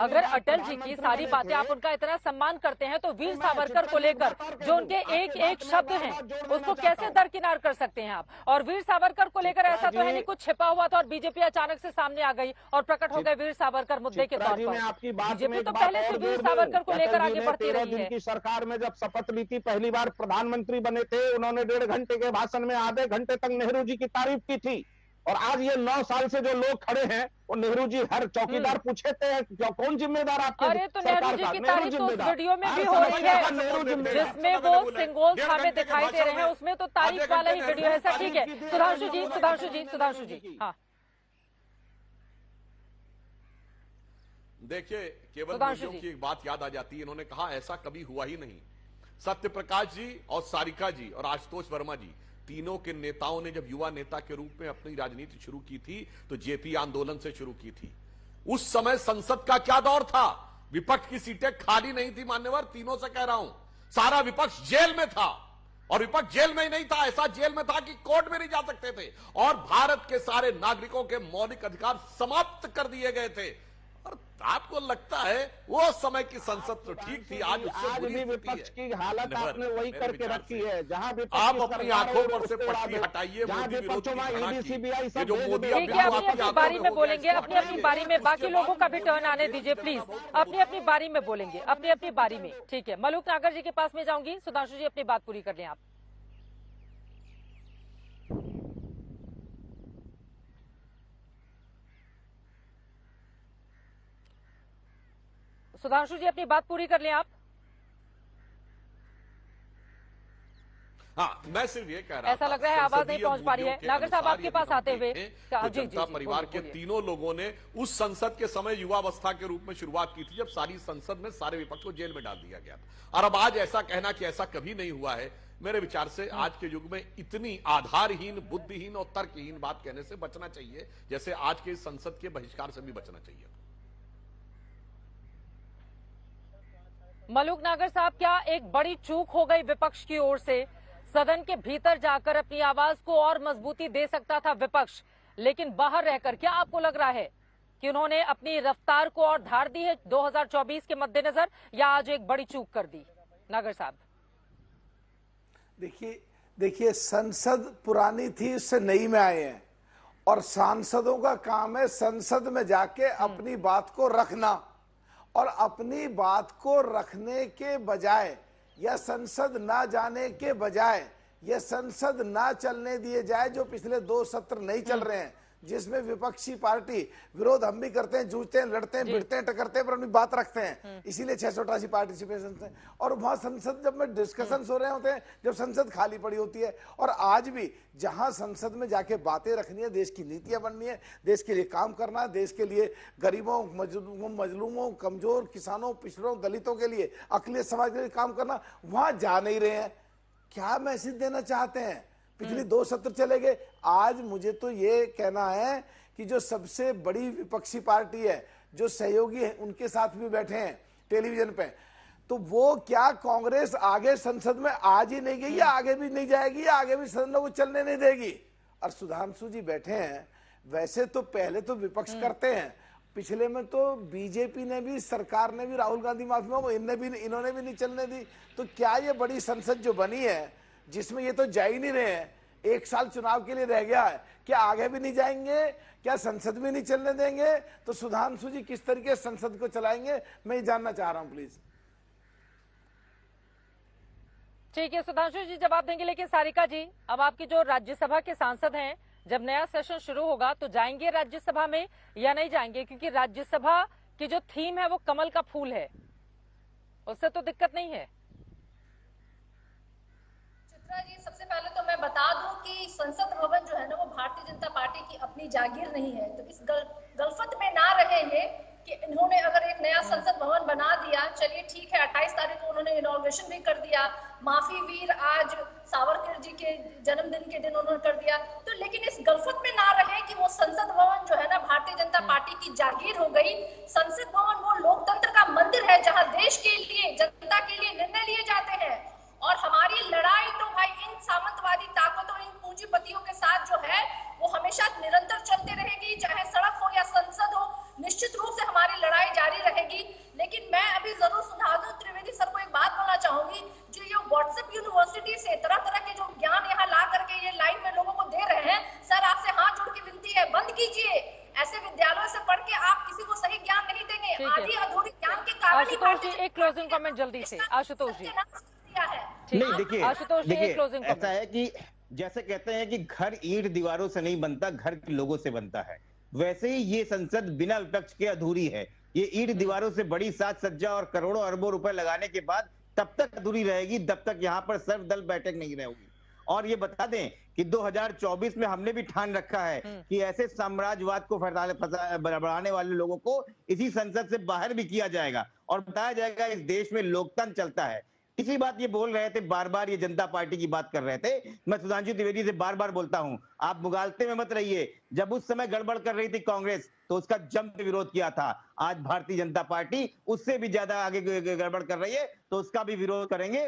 अगर अटल जी की सारी बातें आप उनका इतना सम्मान करते हैं तो वीर सावरकर को लेकर जो उनके एक एक शब्द हैं उसको कैसे दरकिनार कर सकते हैं आप? और वीर सावरकर को लेकर ऐसा तो है नहीं कुछ छिपा हुआ था और बीजेपी अचानक से सामने आ गई और प्रकट हो गए वीर सावरकर मुद्दे के तौर पर। बीजेपी तो पहले से वीर सावरकर को लेकर आगे बढ़ती रही है। की सरकार में जब शपथ ली थी, पहली बार प्रधानमंत्री बने थे, उन्होंने 1.5 घंटे के भाषण में आधे घंटे तक नेहरू जी की तारीफ की थी। और आज ये 9 साल से जो लोग खड़े हैं वो नेहरू जी, हर चौकीदार पूछे थे कौन जिम्मेदार आपके? अरे तो नेहरू जी की तारीफ तो उस वीडियो में भी हो रही है जिसमें वो सिंगोल थामे दिखाई दे रहे हैं, उसमें तो तारीफ वाला ही वीडियो है सर। ठीक है सुधांशु जी हाँ देखिए, केवल मोदियों की एक बात याद आ जाती है, इन्होंने कहा ऐसा कभी हुआ ही नहीं। सत्यप्रकाश जी और सारिका जी और आशुतोष वर्मा जी, तीनों के नेताओं ने जब युवा नेता के रूप में अपनी राजनीति शुरू की थी तो जेपी आंदोलन से शुरू की थी। उस समय संसद का क्या दौर था, विपक्ष की सीटें खाली नहीं थी मान्यवर, तीनों से कह रहा हूं, सारा विपक्ष जेल में था। और विपक्ष जेल में ही नहीं था, ऐसा जेल में था कि कोर्ट में नहीं जा सकते थे। और भारत के सारे नागरिकों के मौलिक अधिकार समाप्त कर दिए गए थे। और आपको लगता है वो समय की संसद तो ठीक थी, आज उससे बुरी भी विपक्ष की हालत आपने वही करके रखी है। जहां आप अपनी आंखों पर से पट्टी हटाइए, मोदी विरोधी ये जो मोदी अपनी बारी में बोलेंगे, अपनी अपनी बारी में, बाकी लोगों का भी टर्न आने दीजिए प्लीज। अपनी अपनी बारी में बोलेंगे, अपनी अपनी बारी में। ठीक है, मलूक नागर जी के पास में जाऊंगी। सुधांशु जी अपनी बात पूरी कर लें आप। सुधांशु जी अपनी बात पूरी कर लें आप। हाँ, मैं सिर्फ ये कह रहा ऐसा लग रहा है आवाज नहीं पहुंच पा रही है। नागर साहब आपके पास आते हुए तो जनता परिवार के तीनों लोगों ने उस संसद के समय युवावस्था के रूप में शुरुआत की थी, जब सारी संसद में सारे विपक्ष को जेल में डाल दिया गया था। और अब आज ऐसा कहना कि ऐसा कभी नहीं हुआ है, मेरे विचार से आज के युग में इतनी आधारहीन, बुद्धिहीन और तर्कहीन बात कहने से बचना चाहिए, जैसे आज के संसद के बहिष्कार से भी बचना चाहिए। मलूक नागर साहब, क्या एक बड़ी चूक हो गई विपक्ष की ओर से? सदन के भीतर जाकर अपनी आवाज को और मजबूती दे सकता था विपक्ष, लेकिन बाहर रहकर क्या आपको लग रहा है कि उन्होंने अपनी रफ्तार को और धार दी है 2024 के मद्देनजर, या आज एक बड़ी चूक कर दी? नागर साहब देखिए संसद पुरानी थी, इससे नई में आए हैं और सांसदों का काम है संसद में जाके अपनी बात को रखना। और अपनी बात को रखने के बजाय या संसद ना जाने के बजाय या संसद ना चलने दिए जाए, जो पिछले 2 सत्र नहीं चल रहे हैं, जिसमें विपक्षी पार्टी विरोध हम भी करते हैं, जूझते हैं, लड़ते हैं, भिड़ते हैं, टकरते हैं, पर अपनी बात रखते हैं। इसीलिए 688 पार्टिसिपेशन है। और वहां संसद जब में डिस्कशन हो रहे होते हैं, जब संसद खाली पड़ी होती है। और आज भी जहां संसद में जाके बातें रखनी है, देश की नीतियां बननी है, देश के लिए काम करना है, देश के लिए गरीबों, मजलूमों, कमजोर, किसानों, पिछड़ों, दलितों के लिए, अखिलेश समाज के लिए काम करना, वहां जा नहीं रहे हैं। क्या मैसेज देना चाहते हैं? पिछले 2 सत्र चले गए। आज मुझे तो ये कहना है कि जो सबसे बड़ी विपक्षी पार्टी है, जो सहयोगी है, उनके साथ भी बैठे हैं टेलीविजन पे, तो वो क्या कांग्रेस आगे संसद में आज ही नहीं गई या आगे भी नहीं जाएगी या आगे भी सदन को चलने नहीं देगी? और सुधांशु जी बैठे हैं, वैसे तो पहले तो विपक्ष करते हैं, पिछले में तो बीजेपी ने भी, सरकार ने भी, राहुल गांधी माफी मांगो, इन्होंने भी नहीं चलने दी। तो क्या ये बड़ी संसद जो बनी है, जिसमें ये तो जा ही नहीं रहे हैं, 1 साल चुनाव के लिए रह गया है, क्या आगे भी नहीं जाएंगे? क्या संसद भी नहीं चलने देंगे? तो सुधांशु जी किस तरीके से संसद को चलाएंगे, मैं ये जानना चाह रहा हूं प्लीज। ठीक है, सुधांशु जी जवाब देंगे, लेकिन सारिका जी, अब आपकी जो राज्यसभा के सांसद हैं, जब नया सेशन शुरू होगा तो जाएंगे राज्यसभा में या नहीं जाएंगे? क्योंकि राज्यसभा की जो थीम है वो कमल का फूल है, उससे तो दिक्कत नहीं है। जी, सबसे पहले तो मैं बता दूं कि संसद भवन जो है ना, वो भारतीय जनता पार्टी की अपनी जागीर नहीं है। तो इस गलफत में ना रहे ये कि इन्होंने अगर एक नया संसद भवन बना दिया, चलिए ठीक है, 28 तारीख को उन्होंने इनॉग्रेशन भी कर दिया, माफी वीर आज सावरकर जी के जन्मदिन के दिन उन्होंने कर दिया, तो लेकिन इस गलफत में ना रहे कि वो संसद भवन जो है ना भारतीय जनता पार्टी की जागीर हो गई। संसद भवन वो लोकतंत्र का मंदिर है, जहाँ देश के लिए, जनता के लिए निर्णय लिए जाते हैं। और हमारी लड़ाई तो भाई इन सामंतवादी ताकतों, इन पूंजीपतियों के साथ जो है वो हमेशा निरंतर चलती रहेगी, चाहे सड़क हो या संसद हो। निश्चित रूप से हमारी लड़ाई जारी रहेगी। रहेगी। लेकिन मैं अभी जरूर सुधार त्रिवेदी सर को एक बात बोलना चाहूंगी, जो ये व्हाट्सएप यूनिवर्सिटी से तरह तरह के जो ज्ञान यहाँ ला करके ये लाइन में लोगों को दे रहे हैं, सर आपसे हाथ जोड़ के विनती है, बंद कीजिए। ऐसे विद्यालयों से पढ़ के आप किसी को सही ज्ञान नहीं देंगे, आधी अधूरी ज्ञान के कारण ही आशुतोष जी एक क्लोजिंग कमेंट जल्दी से। आशुतोष जी नहीं, देखिए आशुतोष जी एक क्लोजिंग ऐसा है कि जैसे कहते हैं कि घर ईंट दीवारों से नहीं बनता, घर के लोगों से बनता है, वैसे ही ये संसद बिना विपक्ष के अधूरी है। ये ईंट दीवारों से बड़ी साज सज्जा और करोड़ों अरबों रुपए लगाने के बाद तब तक अधूरी रहेगी जब तक यहाँ पर सर्वदल बैठक नहीं रहेगी। और ये बता दें कि 2024 में हमने भी ठान रखा है कि ऐसे साम्राज्यवाद को बढ़ाने वाले लोगों को इसी संसद से बाहर भी किया जाएगा और बताया जाएगा इस देश में लोकतंत्र चलता है। इसी बात ये बोल रहे थे, बार बार ये जनता पार्टी की बात कर रहे थे। मैं सुधांशु त्रिवेदी से बार बार बोलता हूं, आप मुगालते में मत रहिए। जब उस समय गड़बड़ कर रही थी कांग्रेस तो उसका जम के विरोध किया था। आज भारतीय जनता पार्टी उससे भी ज्यादा आगे गड़बड़ कर रही है तो उसका भी विरोध करेंगे।